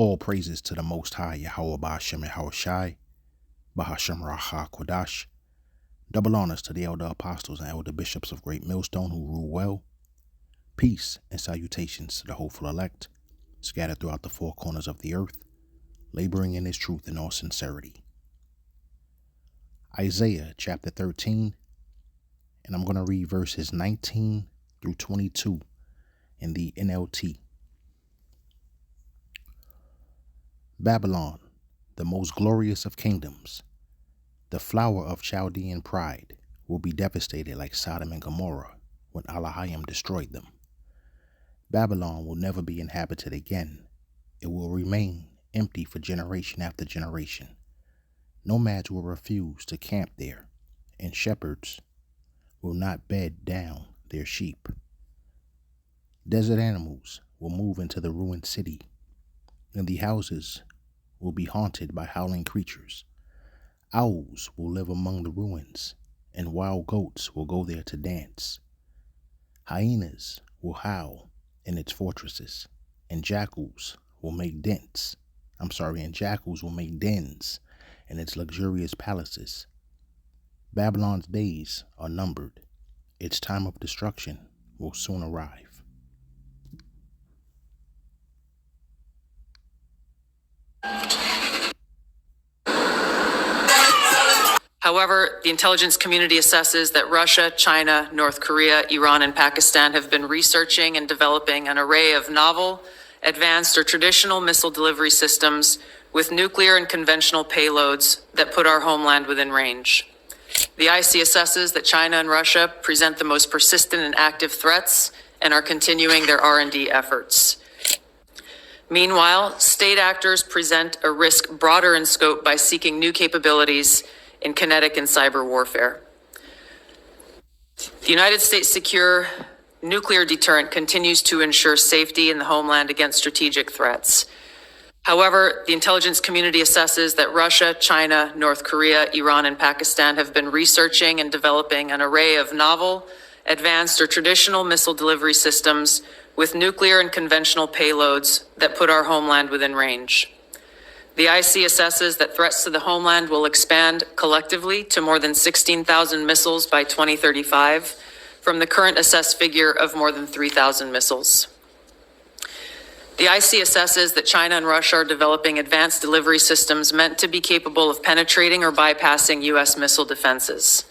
All praises to the Most High, Yahweh Ba'ashem Yahweh Shai, Bahashem Raha Kodash. Double honors to the elder apostles and elder bishops of Great Millstone who rule well. Peace and salutations to the hopeful elect, scattered throughout the four corners of the earth, laboring in his truth in all sincerity. Isaiah chapter 13, and I'm going to read verses 19 through 22 in the NLT. Babylon, the most glorious of kingdoms, the flower of Chaldean pride, will be devastated like Sodom and Gomorrah when Elohim destroyed them. Babylon will never be inhabited again. It will remain empty for generation after generation. Nomads will refuse to camp there, and shepherds will not bed down their sheep. Desert animals will move into the ruined city, and the houses will be haunted by howling creatures. Owls will live among the ruins, and wild goats will go there to dance. Hyenas will howl in its fortresses, and jackals will make dens in its luxurious palaces. Babylon's days are numbered. Its time of destruction will soon arrive. However, the intelligence community assesses that Russia, China, North Korea, Iran, and Pakistan have been researching and developing an array of novel, advanced, or traditional missile delivery systems with nuclear and conventional payloads that put our homeland within range. The IC assesses that China and Russia present the most persistent and active threats and are continuing their R&D efforts. Meanwhile, state actors present a risk broader in scope by seeking new capabilities in kinetic and cyber warfare. The United States' secure nuclear deterrent continues to ensure safety in the homeland against strategic threats. However, the intelligence community assesses that Russia, China, North Korea, Iran, and Pakistan have been researching and developing an array of novel, advanced, or traditional missile delivery systems with nuclear and conventional payloads that put our homeland within range. The IC assesses that threats to the homeland will expand collectively to more than 16,000 missiles by 2035, from the current assessed figure of more than 3,000 missiles. The IC assesses that China and Russia are developing advanced delivery systems meant to be capable of penetrating or bypassing U.S. missile defenses.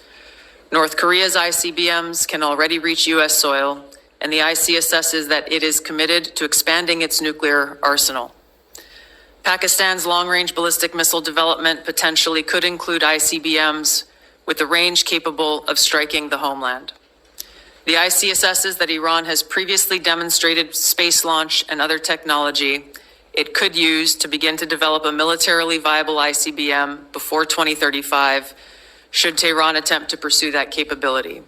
North Korea's ICBMs can already reach U.S. soil, and the IC assesses that it is committed to expanding its nuclear arsenal. Pakistan's long-range ballistic missile development potentially could include ICBMs with a range capable of striking the homeland. The IC assesses that Iran has previously demonstrated space launch and other technology it could use to begin to develop a militarily viable ICBM before 2035, should Tehran attempt to pursue that capability.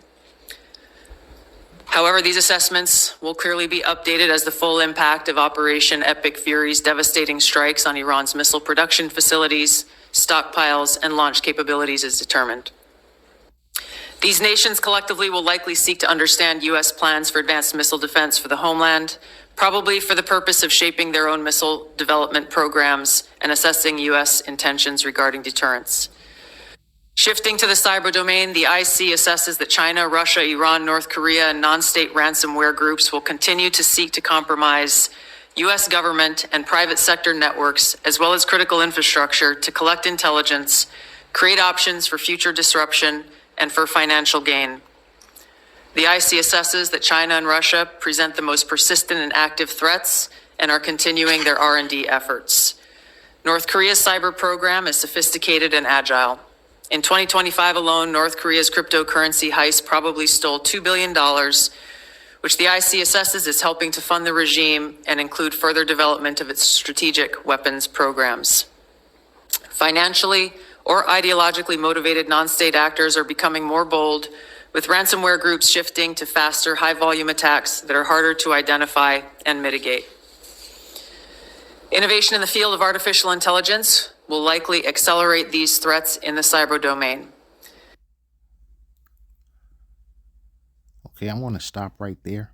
However, these assessments will clearly be updated as the full impact of Operation Epic Fury's devastating strikes on Iran's missile production facilities, stockpiles, and launch capabilities is determined. These nations collectively will likely seek to understand U.S. plans for advanced missile defense for the homeland, probably for the purpose of shaping their own missile development programs and assessing U.S. intentions regarding deterrence. Shifting to the cyber domain, the IC assesses that China, Russia, Iran, North Korea, and non-state ransomware groups will continue to seek to compromise U.S. government and private sector networks, as well as critical infrastructure, to collect intelligence, create options for future disruption, and for financial gain. The IC assesses that China and Russia present the most persistent and active threats and are continuing their R&D efforts. North Korea's cyber program is sophisticated and agile. In 2025 alone, North Korea's cryptocurrency heist probably stole $2 billion, which the IC assesses is helping to fund the regime and include further development of its strategic weapons programs. Financially or ideologically motivated non-state actors are becoming more bold, with ransomware groups shifting to faster, high-volume attacks that are harder to identify and mitigate. Innovation in the field of artificial intelligence will likely accelerate these threats in the cyber domain. Okay, I want to stop right there.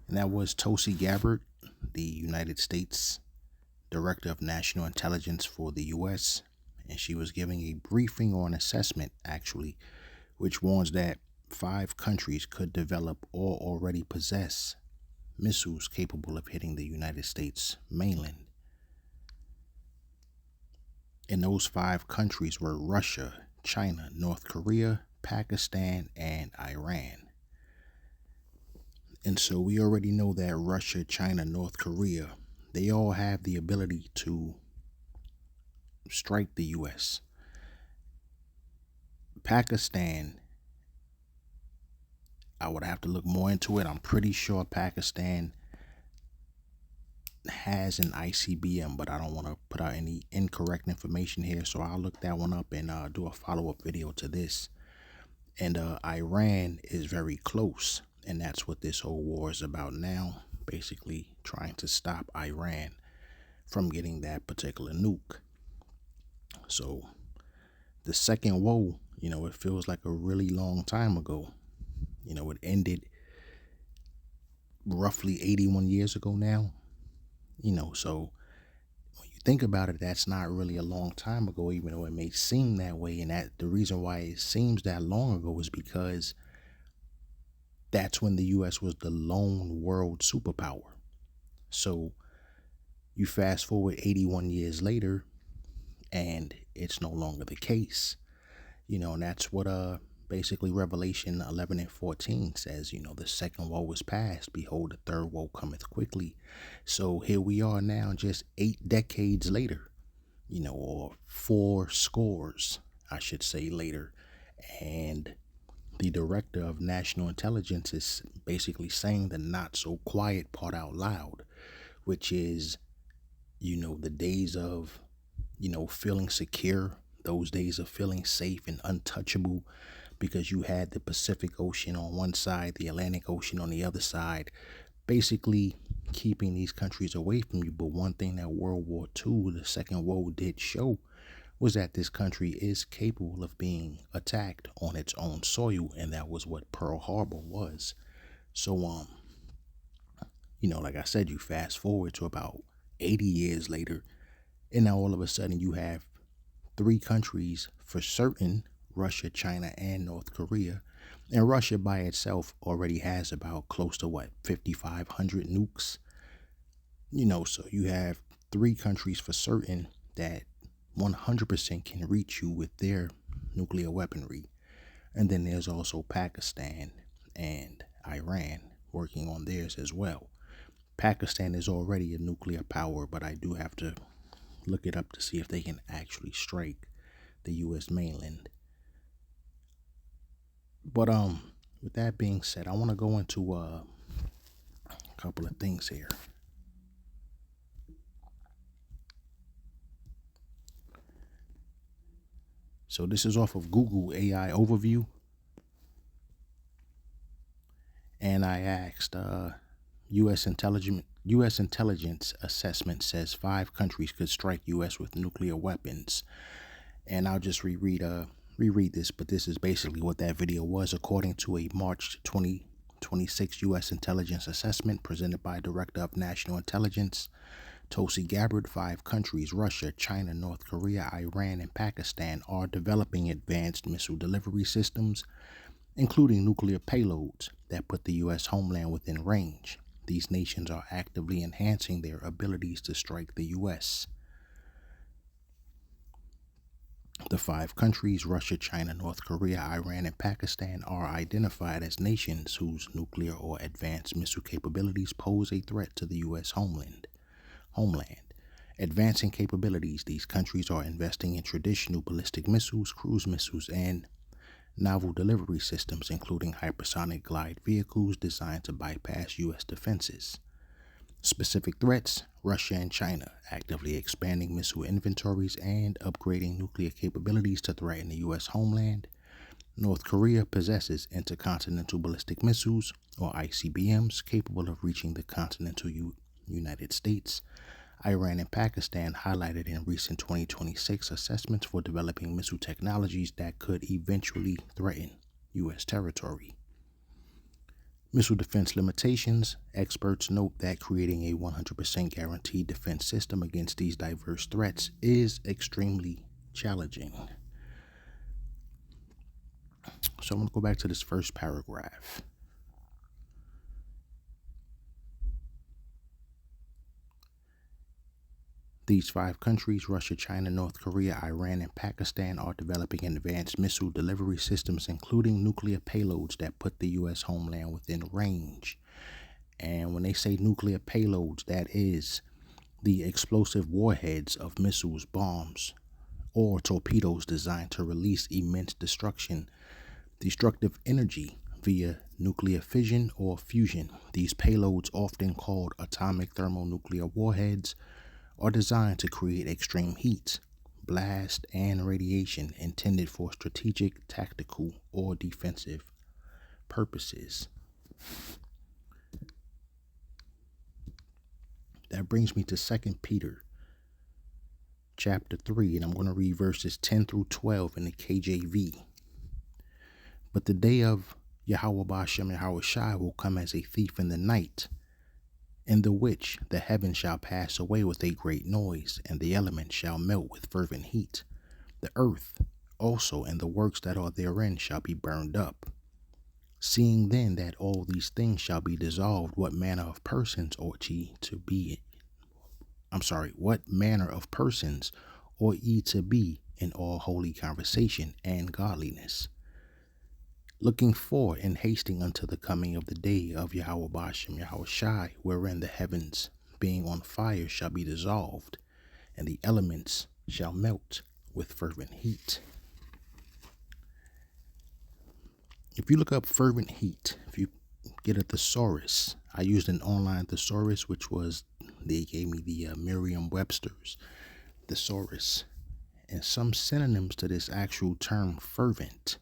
And that was Tulsi Gabbard, the United States Director of National Intelligence for the U.S., and she was giving a briefing or an assessment, actually, which warns that 5 countries could develop or already possess missiles capable of hitting the United States mainland. And those 5 countries were Russia, China, North Korea, Pakistan, and Iran. And so we already know that Russia, China, North Korea, they all have the ability to strike the U.S. Pakistan, I would have to look more into it. I'm pretty sure Pakistan has an ICBM, but I don't want to put out any incorrect information here, so I'll look that one up and do a follow-up video to this. And Iran is very close, and that's what this whole war is about now, basically trying to stop Iran from getting that particular nuke. So the second woe, it feels like a really long time ago. It ended roughly 81 years ago now. So when you think about it, that's not really a long time ago, even though it may seem that way. And that the reason why it seems that long ago is because that's when the U.S. was the lone world superpower. So you fast forward 81 years later, and it's no longer the case. And that's what basically Revelation 11 and 14 says. The second woe is past. Behold, the third woe cometh quickly. So here we are now, just 8 decades later, or 4 scores, I should say, later. And the director of national intelligence is basically saying the not so quiet part out loud, which is, the days of, feeling secure, those days of feeling safe and untouchable, because you had the Pacific Ocean on one side, the Atlantic Ocean on the other side, basically keeping these countries away from you. But one thing that World War II, the second woe, did show was that this country is capable of being attacked on its own soil, and that was what Pearl Harbor was. So, like I said, you fast forward to about 80 years later, and now all of a sudden you have 3 countries for certain, Russia, China, and North Korea. And Russia by itself already has about close to 5,500 nukes. So you have 3 countries for certain that 100% can reach you with their nuclear weaponry. And then there's also Pakistan and Iran working on theirs as well. Pakistan is already a nuclear power, but I do have to look it up to see if they can actually strike the U.S. mainland. But with that being said, I want to go into a couple of things here. So this is off of Google AI Overview. And I asked, U.S. intelligence assessment says 5 countries could strike U.S. with nuclear weapons. And I'll just reread this, but this is basically what that video was. According to a March 2026 U.S. intelligence assessment presented by Director of National Intelligence Tulsi Gabbard, 5 countries, Russia, China, North Korea, Iran, and Pakistan, are developing advanced missile delivery systems, including nuclear payloads that put the U.S. homeland within range. These nations are actively enhancing their abilities to strike the U.S. The 5 countries, Russia, China, North Korea, Iran, and Pakistan, are identified as nations whose nuclear or advanced missile capabilities pose a threat to the U.S. homeland. Advancing capabilities, these countries are investing in traditional ballistic missiles, cruise missiles, and novel delivery systems, including hypersonic glide vehicles designed to bypass U.S. defenses. Specific threats: Russia and China actively expanding missile inventories and upgrading nuclear capabilities to threaten the U.S. homeland. North Korea possesses intercontinental ballistic missiles, or ICBMs, capable of reaching the continental United States. Iran and Pakistan highlighted in recent 2026 assessments for developing missile technologies that could eventually threaten U.S. territory. Missile defense limitations. Experts note that creating a 100% guaranteed defense system against these diverse threats is extremely challenging. So I'm going to go back to this first paragraph. These 5 countries, Russia, China, North Korea, Iran, and Pakistan, are developing advanced missile delivery systems, including nuclear payloads that put the U.S. homeland within range. And when they say nuclear payloads, that is the explosive warheads of missiles, bombs, or torpedoes designed to release immense destructive energy via nuclear fission or fusion. These payloads, often called atomic thermonuclear warheads, are designed to create extreme heat, blast, and radiation intended for strategic, tactical, or defensive purposes. That brings me to 2 Peter chapter 3, and I'm going to read verses 10 through 12 in the KJV. But the day of Yahweh Bashem Yahweh Shai will come as a thief in the night, in the which the heavens shall pass away with a great noise, and the elements shall melt with fervent heat. The earth also and the works that are therein shall be burned up. Seeing then that all these things shall be dissolved, what manner of persons ought ye to be? What manner of persons ought ye to be in all holy conversation and godliness, looking for and hasting unto the coming of the day of Yahweh Bashem Yahweh Shai, wherein the heavens being on fire shall be dissolved, and the elements shall melt with fervent heat. If you look up fervent heat, if you get a thesaurus, I used an online thesaurus, which was, they gave me the Merriam-Webster's thesaurus, and some synonyms to this actual term fervent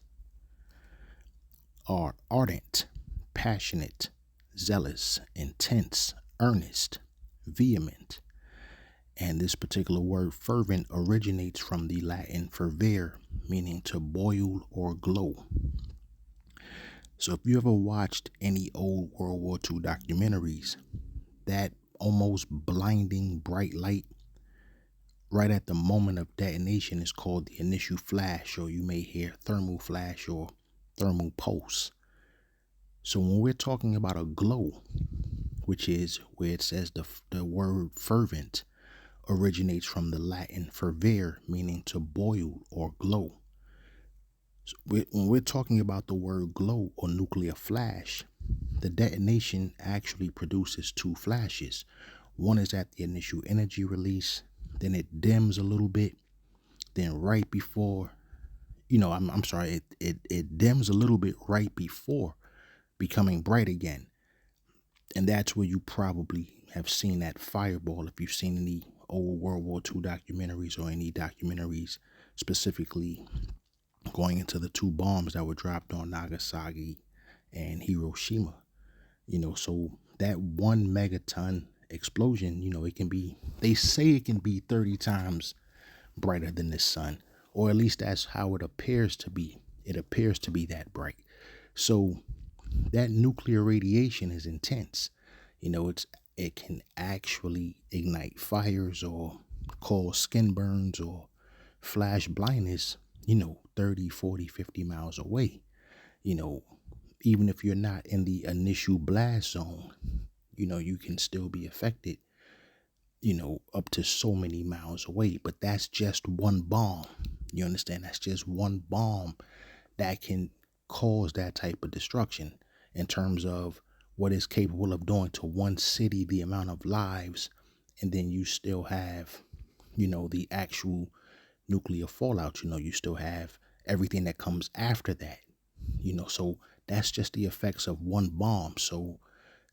are ardent, passionate, zealous, intense, earnest, vehement. And this particular word fervent originates from the Latin fervere, meaning to boil or glow. So if you ever watched any old World War II documentaries, that almost blinding bright light right at the moment of detonation is called the initial flash, or you may hear thermal flash or thermal pulse. So when we're talking about a glow, which is where it says the word fervent originates from the Latin fervere, meaning to boil or glow. So when we're talking about the word glow or nuclear flash, the detonation actually produces 2 flashes. One is at the initial energy release, then it dims a little bit, then right before, it dims a little bit right before becoming bright again. And that's where you probably have seen that fireball if you've seen any old World War II documentaries or any documentaries specifically going into the 2 bombs that were dropped on Nagasaki and Hiroshima. So that 1 megaton explosion, it can be, they say it can be 30 times brighter than the sun, or at least that's how it appears to be. It appears to be that bright. So that nuclear radiation is intense. It can actually ignite fires or cause skin burns or flash blindness, 30, 40, 50 miles away. Even if you're not in the initial blast zone, you can still be affected, up to so many miles away. But that's just 1 bomb. You understand? That's just 1 bomb that can cause that type of destruction in terms of what it's capable of doing to 1 city, the amount of lives, and then you still have, the actual nuclear fallout. You still have everything that comes after that, so that's just the effects of 1 bomb. So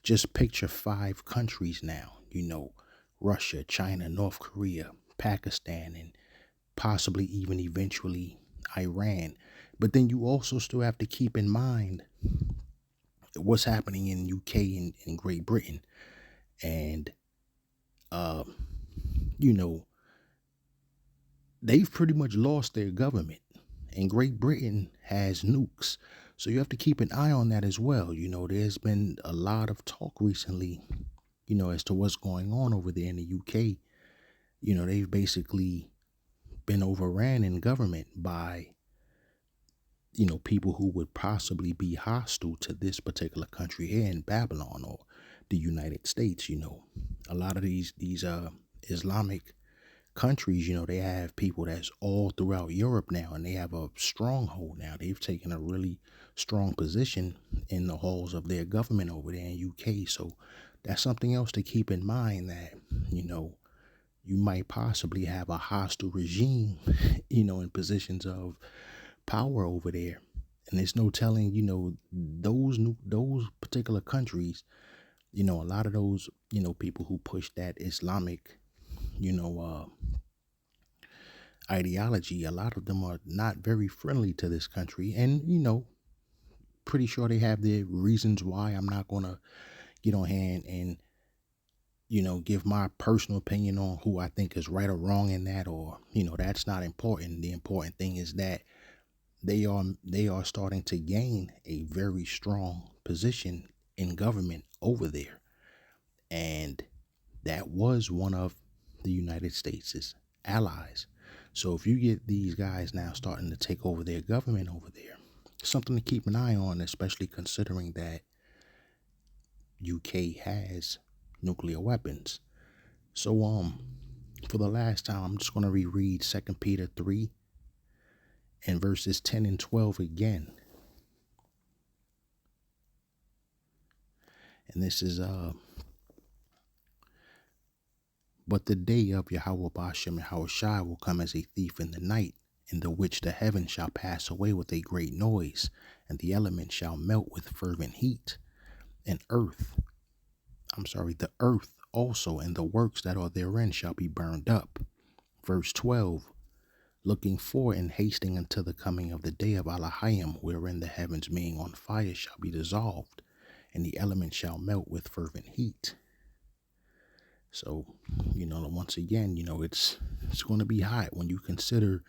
just picture 5 countries now, Russia, China, North Korea, Pakistan, and possibly even eventually Iran. But then you also still have to keep in mind what's happening in UK and Great Britain. And, they've pretty much lost their government. And Great Britain has nukes. So you have to keep an eye on that as well. There's been a lot of talk recently, as to what's going on over there in the UK. They've basically been overran in government by, people who would possibly be hostile to this particular country here in Babylon or the United States. A lot of these Islamic countries, they have people that's all throughout Europe now, and they have a stronghold now. They've taken a really strong position in the halls of their government over there in UK. So that's something else to keep in mind, that, you might possibly have a hostile regime, in positions of power over there. And there's no telling, those particular countries, a lot of those, people who push that Islamic, you know, ideology, a lot of them are not very friendly to this country. And, pretty sure they have their reasons why. I'm not going to get on hand and, give my personal opinion on who I think is right or wrong in that, or, that's not important. The important thing is that they are starting to gain a very strong position in government over there. And that was one of the United States' allies. So if you get these guys now starting to take over their government over there, something to keep an eye on, especially considering that UK has nuclear weapons. So for the last time, I'm just going to reread 2 Peter 3 and verses 10 and 12 again. And this is but the day of Yahweh Bashem Yahweh Shai will come as a thief in the night, in the which the heavens shall pass away with a great noise, and the elements shall melt with fervent heat, and the earth also and the works that are therein shall be burned up. Verse 12, looking for and hasting until the coming of the day of Elohim, wherein the heavens being on fire shall be dissolved, and the elements shall melt with fervent heat. So, once again, it's going to be hot when you consider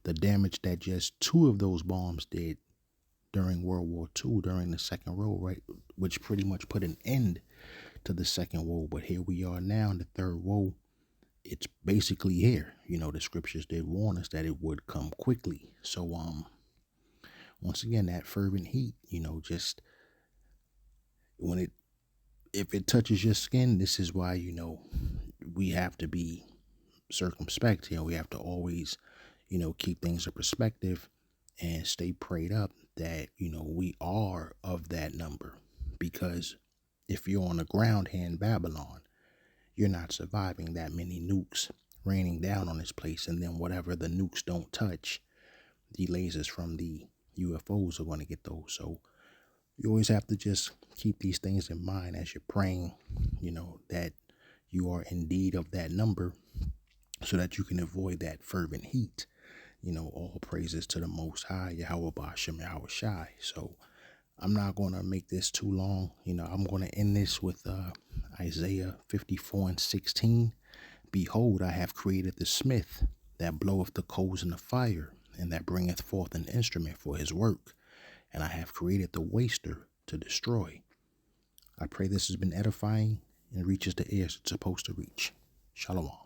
the damage that just 2 of those bombs did during World War II, during the Second World, right? Which pretty much put an end to the Second World. But here we are now in the Third World. It's basically here. The scriptures did warn us that it would come quickly. So, once again, that fervent heat, just if it touches your skin, this is why, we have to be circumspect. We have to always, keep things in perspective and stay prayed up that, we are of that number. Because if you're on the ground here in Babylon, you're not surviving that many nukes raining down on this place. And then whatever the nukes don't touch, the lasers from the UFOs are going to get those. So you always have to just keep these things in mind as you're praying, that you are indeed of that number, so that you can avoid that fervent heat. All praises to the Most High, Yahweh Bashem Yahweh Shai. So I'm not going to make this too long. I'm going to end this with Isaiah 54 and 16. Behold, I have created the smith that bloweth the coals in the fire, and that bringeth forth an instrument for his work. And I have created the waster to destroy. I pray this has been edifying and reaches the ears it's supposed to reach. Shalom.